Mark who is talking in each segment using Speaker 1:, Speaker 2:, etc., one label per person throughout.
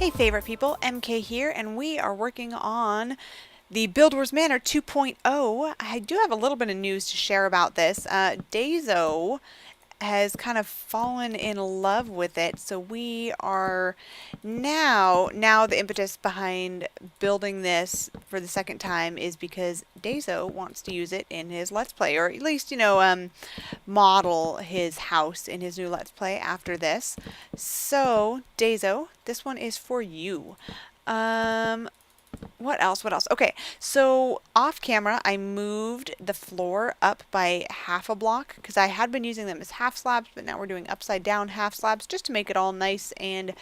Speaker 1: Hey favorite people, MK here, and we are working on the Build Wars Manor 2.0. I do have a little bit of news to share about this. Dazo has kind of fallen in love with it, so we are now the impetus behind building this for the second time is because Dazo wants to use it in his Let's Play, or at least, model his house in his new Let's Play after this. So, Dazo, this one is for you. What else? What else? Okay, so off camera, I moved the floor up by half a block because I had been using them as half slabs, but now we're doing upside down half slabs just to make it all nice and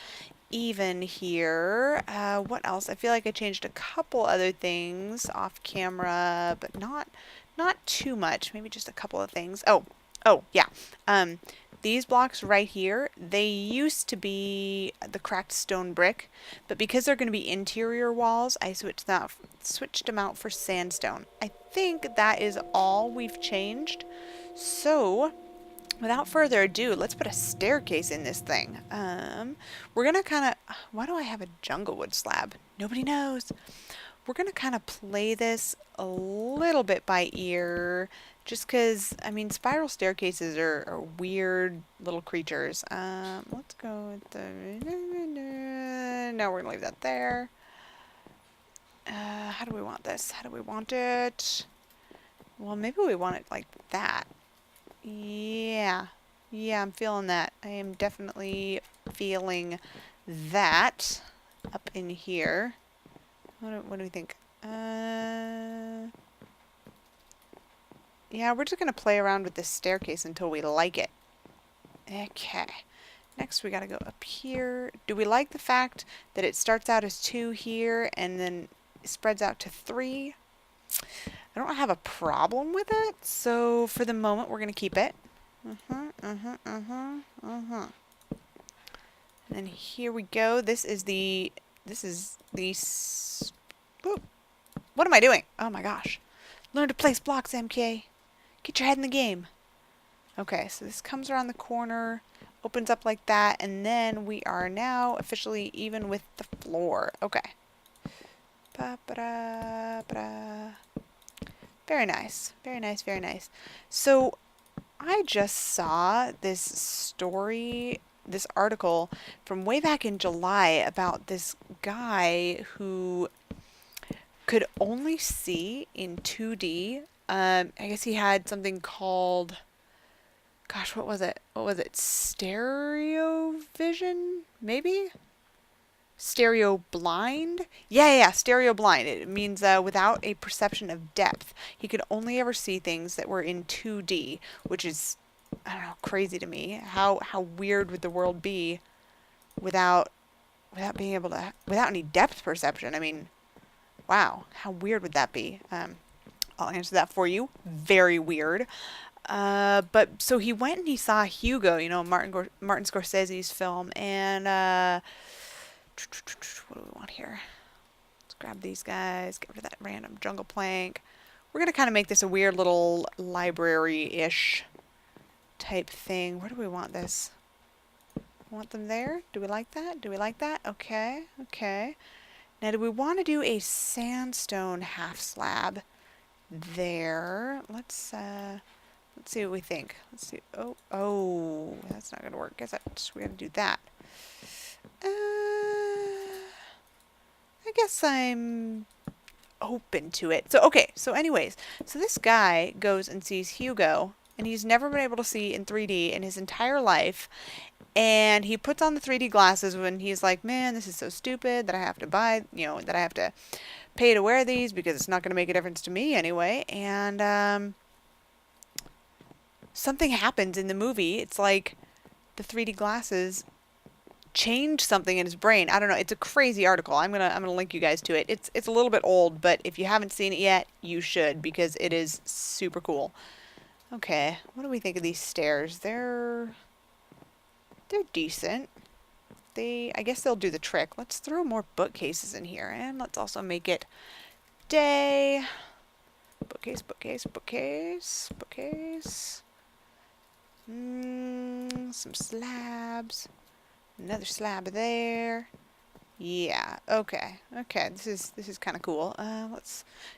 Speaker 1: even here. What else? I feel like I changed a couple other things off camera, but not too much. Maybe just a couple of things. Oh, yeah. These blocks right here, they used to be the cracked stone brick, but because they're going to be interior walls, I switched them out for sandstone. I think that is all we've changed. So, without further ado, let's put a staircase in this thing. We're going to kind of... Why do I have a jungle wood slab? Nobody knows. We're going to kind of play this a little bit by ear, just because, I mean, spiral staircases are weird little creatures. Let's go with the... No, we're going to leave that there. How do we want this? How do we want it? Well, maybe we want it like that. Yeah, I'm feeling that. I am definitely feeling that up in here. What do we think? Yeah, we're just going to play around with this staircase until we like it. Okay. Next, we got to go up here. Do we like the fact that it starts out as 2 here and then spreads out to 3? I don't have a problem with it, so for the moment, we're going to keep it. And then here we go. This is the... Whoop. What am I doing? Oh my gosh. Learn to place blocks, MK. Get your head in the game. Okay, so this comes around the corner, opens up like that, and then we are now officially even with the floor. Okay. Very nice. Very nice, very nice. So, I just saw this story, this article from way back in July about this guy who could only see in 2D. I guess he had something called, gosh, what was it? Stereo vision? Maybe? Stereo blind? Yeah, stereo blind. It means without a perception of depth. He could only ever see things that were in 2D, which is, I don't know, crazy to me. How weird would the world be without being able to, without any depth perception? I mean, wow, how weird would that be? I'll answer that for you. Very weird. But so he went and he saw Hugo, Martin Scorsese's film, and what do we want here? Let's grab these guys, get rid of that random jungle plank. We're gonna kind of make this a weird little library-ish type thing. Where do we want this? Want them there? Do we like that? Do we like that? Okay. Now, do we want to do a sandstone half slab there? Let's see what we think. Let's see. Oh, that's not gonna work. Guess we're gonna do that. I guess I'm open to it. So anyways, so this guy goes and sees Hugo, and he's never been able to see in 3D in his entire life. And he puts on the 3D glasses when he's like, man, this is so stupid that I have to buy, that I have to pay to wear these because it's not going to make a difference to me anyway. And something happens in the movie. It's like the 3D glasses change something in his brain. I don't know. It's a crazy article. I'm gonna link you guys to it. It's a little bit old, but if you haven't seen it yet, you should because it is super cool. Okay, what do we think of these stairs? They're decent. I guess they'll do the trick. Let's throw more bookcases in here, and let's also make it day. Bookcase. Some slabs. Another slab there. Yeah, okay. Okay, this is kind of cool.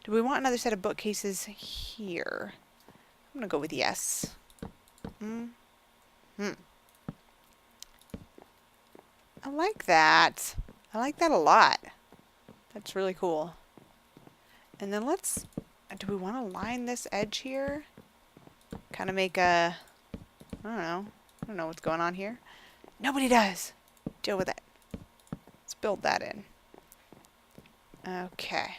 Speaker 1: Do we want another set of bookcases here? I'm gonna go with yes. Hmm. I like that. I like that a lot. That's really cool. And then do we want to line this edge here? Kind of make a, I don't know. I don't know what's going on here. Nobody does. Deal with it. Let's build that in. Okay.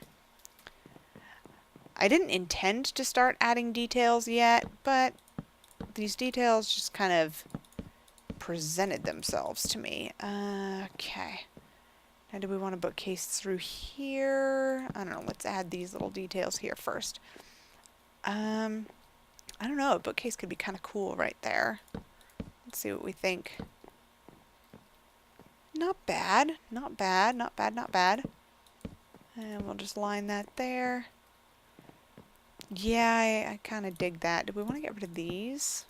Speaker 1: I didn't intend to start adding details yet, but these details just kind of presented themselves to me. Okay. Now do we want a bookcase through here? I don't know. Let's add these little details here first. I don't know. A bookcase could be kind of cool right there. Let's see what we think. Not bad. Not bad. Not bad. Not bad. And we'll just line that there. Yeah, I kind of dig that. Do we want to get rid of these?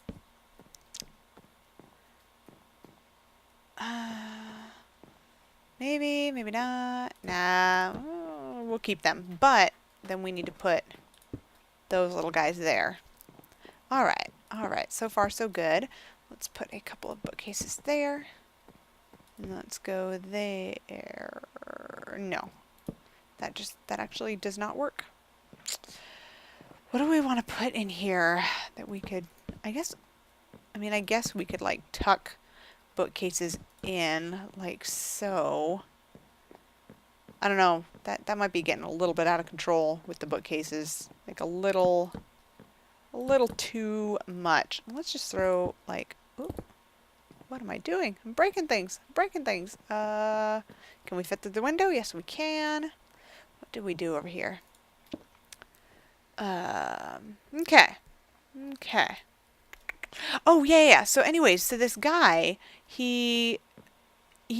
Speaker 1: Maybe, maybe not. Nah, we'll keep them. But then we need to put those little guys there. Alright, alright. So far, so good. Let's put a couple of bookcases there. And let's go there. No. That actually does not work. What do we want to put in here that we could, I guess we could like tuck bookcases in like so. I don't know. That might be getting a little bit out of control with the bookcases. Like a little too much. Let's just throw like, ooh, what am I doing? I'm breaking things. I'm breaking things. Can we fit through the window? Yes, we can. What did we do over here? Okay. Okay. Oh, yeah. So anyways, so this guy, he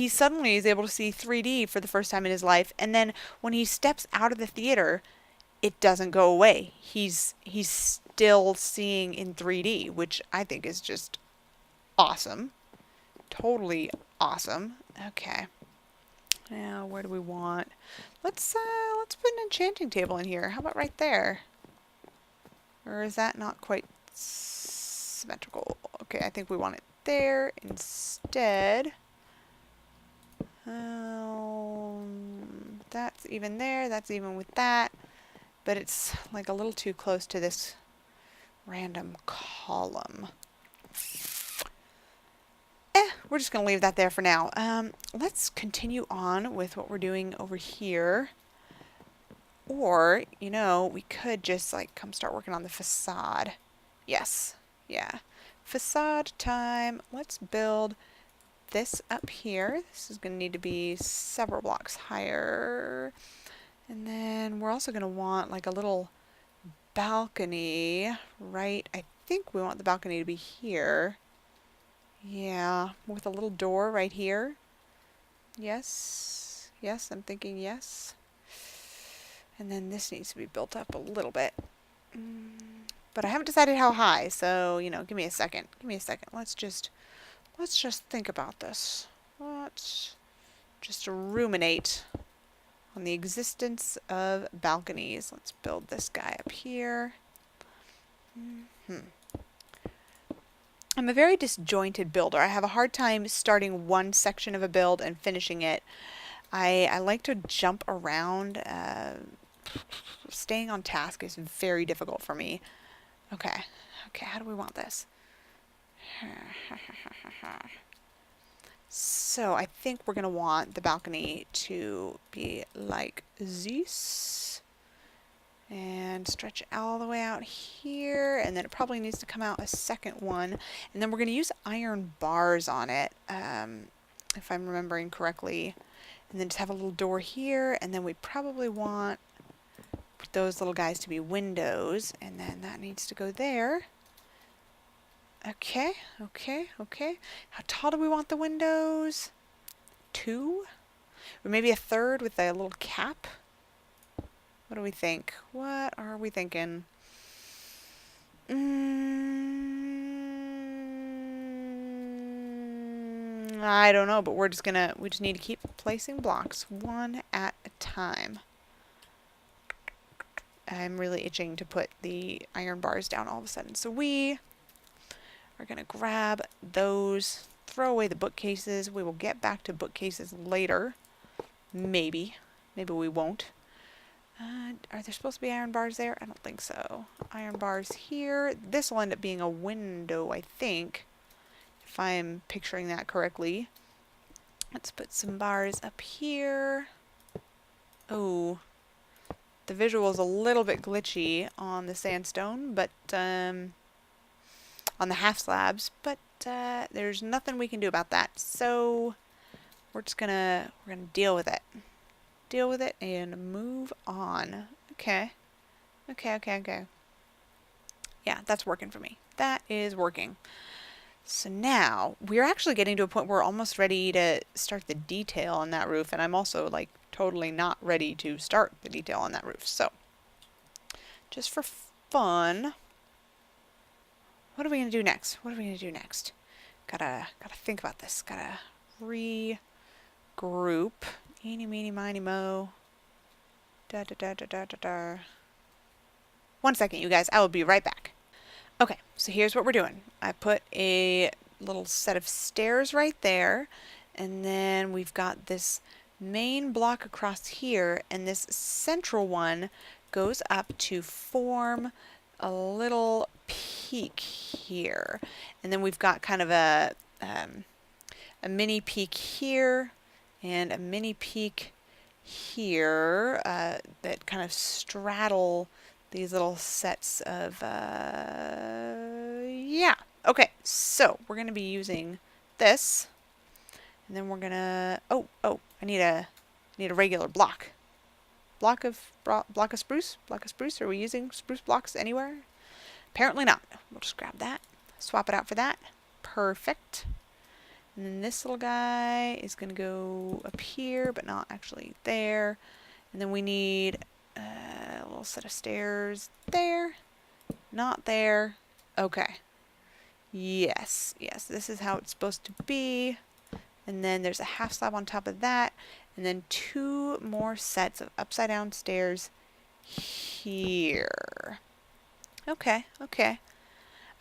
Speaker 1: suddenly is able to see 3D for the first time in his life, and then when he steps out of the theater, it doesn't go away. He's still seeing in 3D, which I think is just awesome. Totally awesome. Okay. Now, where do we want? Let's put an enchanting table in here. How about right there? Or is that not quite symmetrical? Okay, I think we want it there instead. That's even there. That's even with that. But it's like a little too close to this random column. We're just going to leave that there for now. Let's continue on with what we're doing over here. Or, you know, we could just like come start working on the facade. Yes. Yeah. Facade time. Let's build this up here. This is going to need to be several blocks higher. And then we're also going to want like a little balcony, right? I think we want the balcony to be here. Yeah, with a little door right here. Yes. Yes, I'm thinking yes. And then this needs to be built up a little bit. But I haven't decided how high, so, you know, give me a second. Give me a second. Let's just think about this. Let's just ruminate on the existence of balconies. Let's build this guy up here. I'm a very disjointed builder. I have a hard time starting one section of a build and finishing it. I like to jump around. Staying on task is very difficult for me. Okay, how do we want this? So I think we're going to want the balcony to be like this. And stretch all the way out here. And then it probably needs to come out a second one. And then we're going to use iron bars on it, if I'm remembering correctly. And then just have a little door here. And then we probably want those little guys to be windows. And then that needs to go there. Okay. How tall do we want the windows? 2? Or maybe a third with a little cap? What do we think? What are we thinking? I don't know, but we just need to keep placing blocks one at a time. I'm really itching to put the iron bars down all of a sudden. So we are going to grab those, throw away the bookcases. We will get back to bookcases later. Maybe. Maybe we won't. Are there supposed to be iron bars there? I don't think so. Iron bars here. This will end up being a window, I think, if I'm picturing that correctly. Let's put some bars up here. Oh, the visual is a little bit glitchy on the sandstone, but on the half slabs, but there's nothing we can do about that. So we're gonna deal with it. Deal with it and move on. Okay. Yeah, that's working for me. That is working. So now we're actually getting to a point where we're almost ready to start the detail on that roof, and I'm also like totally not ready to start the detail on that roof. So just for fun, what are we gonna do next? What are we gonna do next? Gotta think about this. Gotta regroup. Eeny, meeny, miny, mo. Da da da da da da da. 1 second, you guys. I will be right back. Okay, so here's what we're doing. I put a little set of stairs right there, and then we've got this main block across here, and this central one goes up to form a little peak here. And then we've got kind of a mini peak here and a mini peak here that kind of straddle these little sets of, yeah. Okay, so we're going to be using this, and then we're going to, oh, I need a regular block. Block of spruce? Block of spruce? Are we using spruce blocks anywhere? Apparently not. We'll just grab that, swap it out for that. Perfect. And then this little guy is going to go up here, but not actually there. And then we need a little set of stairs there. Not there. Okay. Yes, this is how it's supposed to be. And then there's a half slab on top of that. And then 2 more sets of upside down stairs here. Okay. I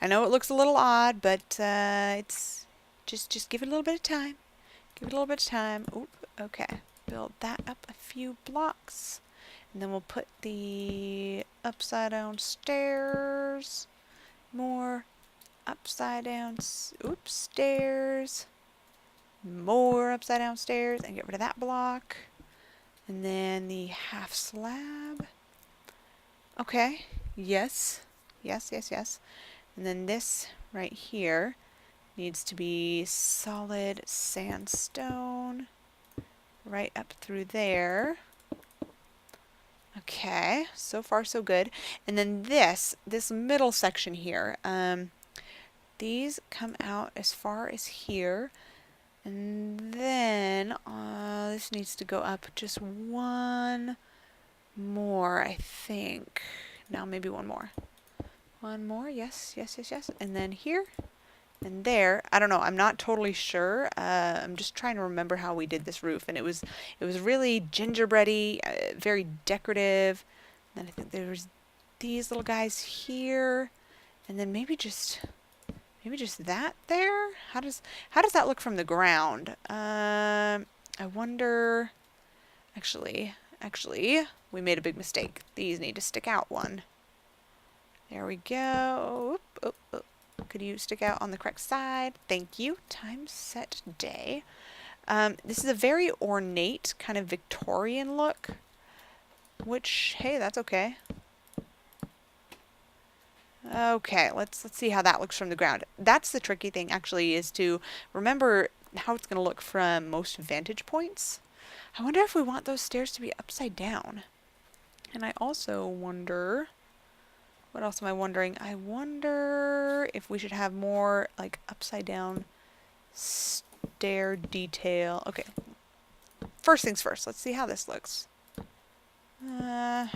Speaker 1: know it looks a little odd, but it's just give it a little bit of time. Give it a little bit of time. Oop, okay. Build that up a few blocks. And then we'll put the upside down stairs. More upside down stairs. More upside down stairs. And get rid of that block. And then the half slab. Okay. Yes. And then this right here needs to be solid sandstone right up through there. Okay, so far so good. And then this middle section here, these come out as far as here, and then this needs to go up just 1 more, I think. Now maybe 1 more. 1 more, yes. And then here and there. I don't know. I'm not totally sure. I'm just trying to remember how we did this roof, and it was really gingerbready, very decorative. And then I think there was these little guys here, and then maybe just that there. How does that look from the ground? I wonder. Actually, we made a big mistake. These need to stick out 1. There we go. Oop. Could you stick out on the correct side? Thank you. Time, set, day. This is a very ornate, kind of Victorian look, which, hey, that's okay. Okay, let's see how that looks from the ground. That's the tricky thing, actually, is to remember how it's going to look from most vantage points. I wonder if we want those stairs to be upside down. And I also wonder... What else am I wondering? I wonder if we should have more, like, upside down stair detail. Okay. First things first. Let's see how this looks. And...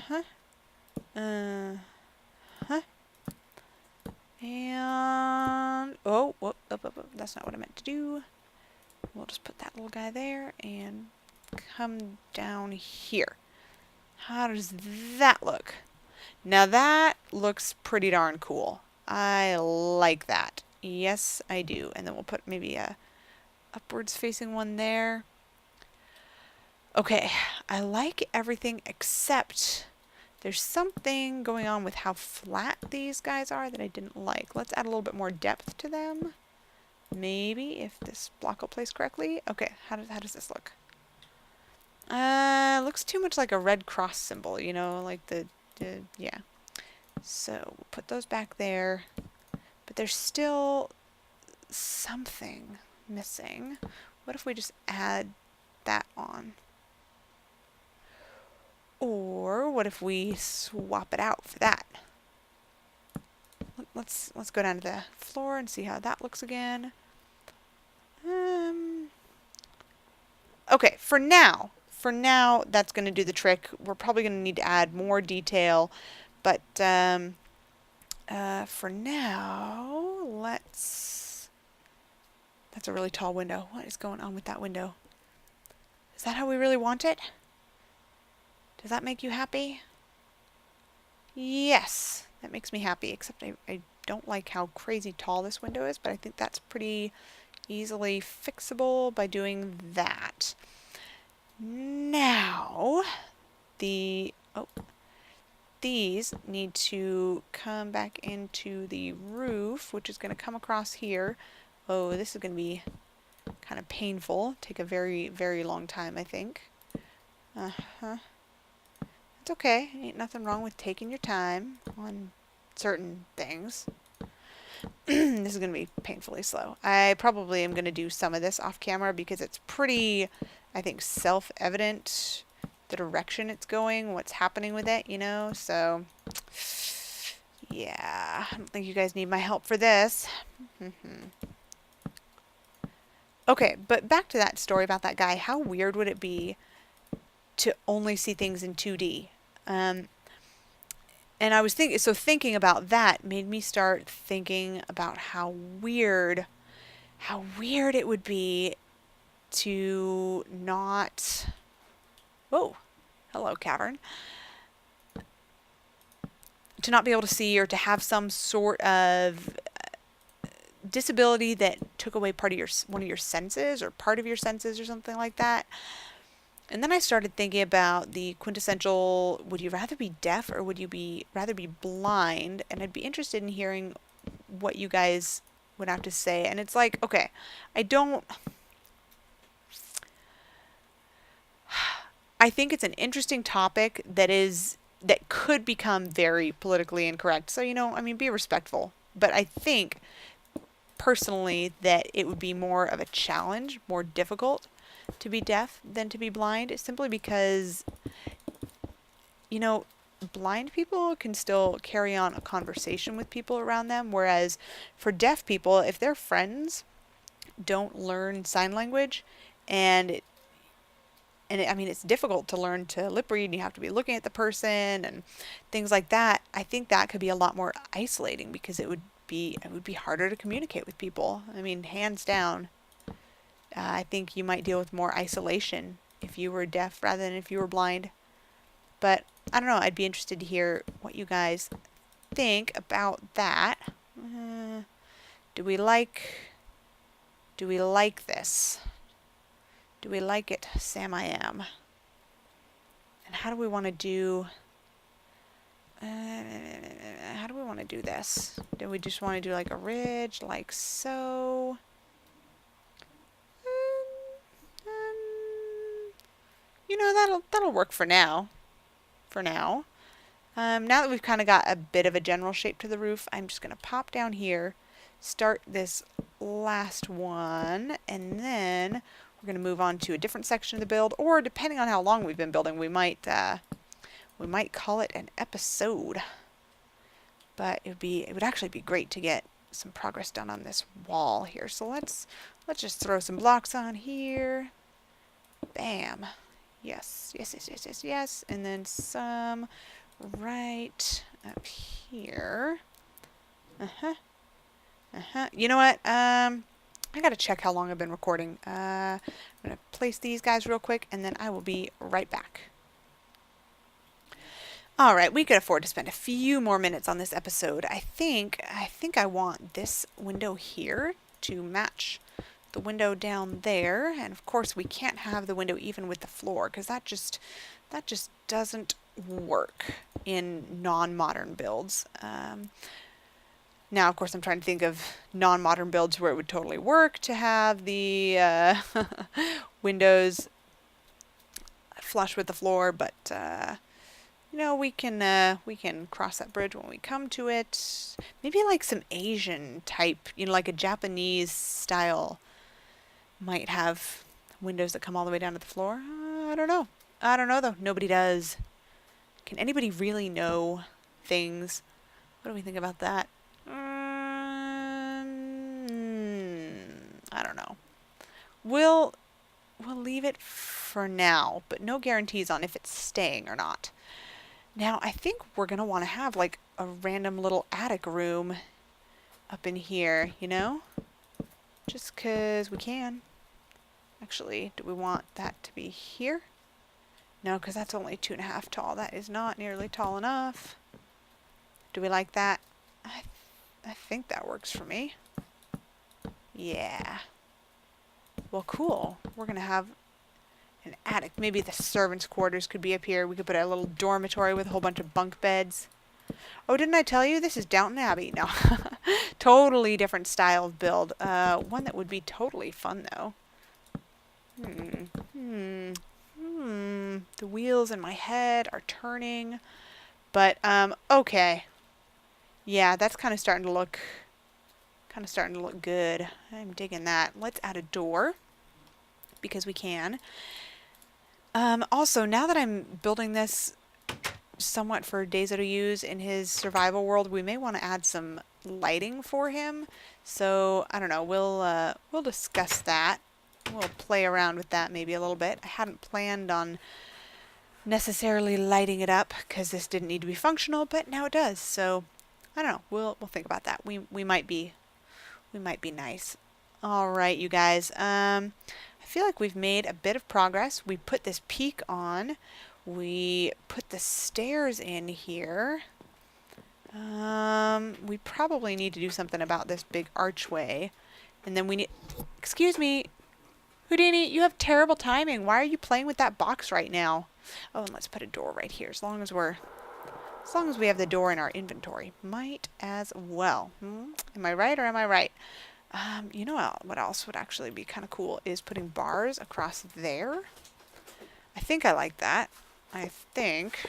Speaker 1: Oh, whoop, up. That's not what I meant to do. We'll just put that little guy there and come down here. How does that look? Now that looks pretty darn cool. I like that. Yes, I do. And then we'll put maybe a upwards facing one there. Okay, I like everything except there's something going on with how flat these guys are that I didn't like. Let's add a little bit more depth to them. Maybe if this block will place correctly. Okay, how does this look? Looks too much like a red cross symbol, you know, like yeah. So we'll put those back there, but there's still something missing. What if we just add that on? Or what if we swap it out for that? Let's go down to the floor and see how that looks again. Okay, for now that's going to do the trick. We're probably going to need to add more detail, but for now, that's a really tall window. What is going on with that window? Is that how we really want it? Does that make you happy? Yes, that makes me happy, except I don't like how crazy tall this window is, but I think that's pretty easily fixable by doing that. Now, these need to come back into the roof, which is going to come across here. Oh, this is going to be kind of painful. Take a very, very long time, I think. It's okay. Ain't nothing wrong with taking your time on certain things. This is going to be painfully slow. I probably am going to do some of this off camera because it's pretty, I think, self-evident the direction it's going, what's happening with it, you know? So, yeah, I don't think you guys need my help for this. Okay, but back to that story about that guy. How weird would it be to only see things in 2D? And I was thinking about that made me start thinking about how weird it would be to not... Whoa, hello, cavern. To not be able to see, or to have some sort of disability that took away one of your senses, or part of your senses, or something like that. And then I started thinking about the quintessential, would you rather be deaf or would you rather be blind? And I'd be interested in hearing what you guys would have to say. And it's like, okay, I think it's an interesting topic that could become very politically incorrect. So, you know, I mean, be respectful. But I think, personally, that it would be more of a challenge, more difficult to be deaf than to be blind, simply because, you know, blind people can still carry on a conversation with people around them, whereas for deaf people, if their friends don't learn sign language, I mean, it's difficult to learn to lip read, and you have to be looking at the person and things like that. I think that could be a lot more isolating because it would be harder to communicate with people. I mean, hands down. I think you might deal with more isolation if you were deaf rather than if you were blind. But I don't know. I'd be interested to hear what you guys think about that. Do we like this? Do we like it, Sam I Am? And how do we want to do... how do we want to do this? Do we just want to do like a ridge, like so? You know, that'll work for now. Now that we've kind of got a bit of a general shape to the roof, I'm just going to pop down here, start this last one, and then we're going to move on to a different section of the build, or depending on how long we've been building, we might call it an episode. But it would actually be great to get some progress done on this wall here. So let's just throw some blocks on here. Bam. Yes. And then some right up here. You know what? I gotta check how long I've been recording. I'm gonna place these guys real quick, and then I will be right back. Alright, we could afford to spend a few more minutes on this episode. I think I want this window here to match the window down there, and of course we can't have the window even with the floor, because that just doesn't work in non-modern builds. Now, of course, I'm trying to think of non-modern builds where it would totally work to have the windows flush with the floor, but you know, we can cross that bridge when we come to it. Maybe like some Asian type, you know, like a Japanese style might have windows that come all the way down to the floor. I don't know. I don't know though. Nobody does. Can anybody really know things? What do we think about that? I don't know. We'll leave it for now, but no guarantees on if it's staying or not. Now, I think we're going to want to have like a random little attic room up in here, you know? Just because we can. Actually, do we want that to be here? No, because that's only 2.5 tall. That is not nearly tall enough. Do we like that? I think that works for me. Yeah. Well, cool. We're going to have an attic. Maybe the servants' quarters could be up here. We could put a little dormitory with a whole bunch of bunk beds. Oh, didn't I tell you? This is Downton Abbey. No. Totally different style of build. One that would be totally fun, though. The wheels in my head are turning. But, okay. Yeah, that's kind of starting to look good. I'm digging that. Let's add a door, because we can. Also, now that I'm building this somewhat for Daisy to use in his survival world, we may want to add some lighting for him. So, I don't know, we'll discuss that. We'll play around with that maybe a little bit. I hadn't planned on necessarily lighting it up, because this didn't need to be functional, but now it does. So, I don't know, we'll think about that. We might be nice. All right, you guys. I feel like we've made a bit of progress. We put this peak on. We put the stairs in here. We probably need to do something about this big archway. And then we need... Excuse me, Houdini, you have terrible timing. Why are you playing with that box right now? Oh, and let's put a door right here, as long as we have the door in our inventory. Might as well. Am I right or am I right? You know what else would actually be kind of cool is putting bars across there. I think I like that. I think.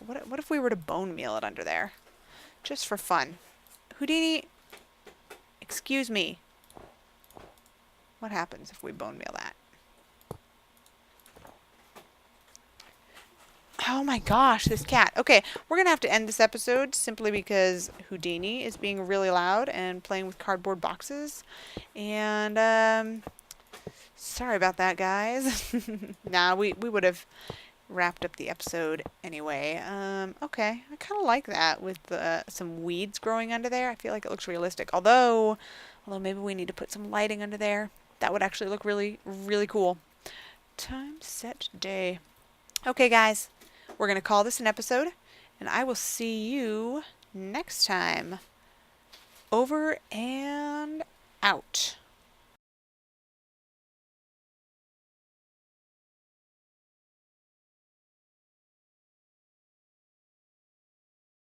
Speaker 1: What if we were to bone meal it under there? Just for fun. Houdini, excuse me. What happens if we bone meal that? Oh my gosh, this cat. Okay, we're going to have to end this episode simply because Houdini is being really loud and playing with cardboard boxes. And, sorry about that, guys. Nah, we would have wrapped up the episode anyway. Okay, I kind of like that with some weeds growing under there. I feel like it looks realistic. Although maybe we need to put some lighting under there. That would actually look really, really cool. Time, set, day. Okay, guys. We're going to call this an episode, and I will see you next time. Over and out.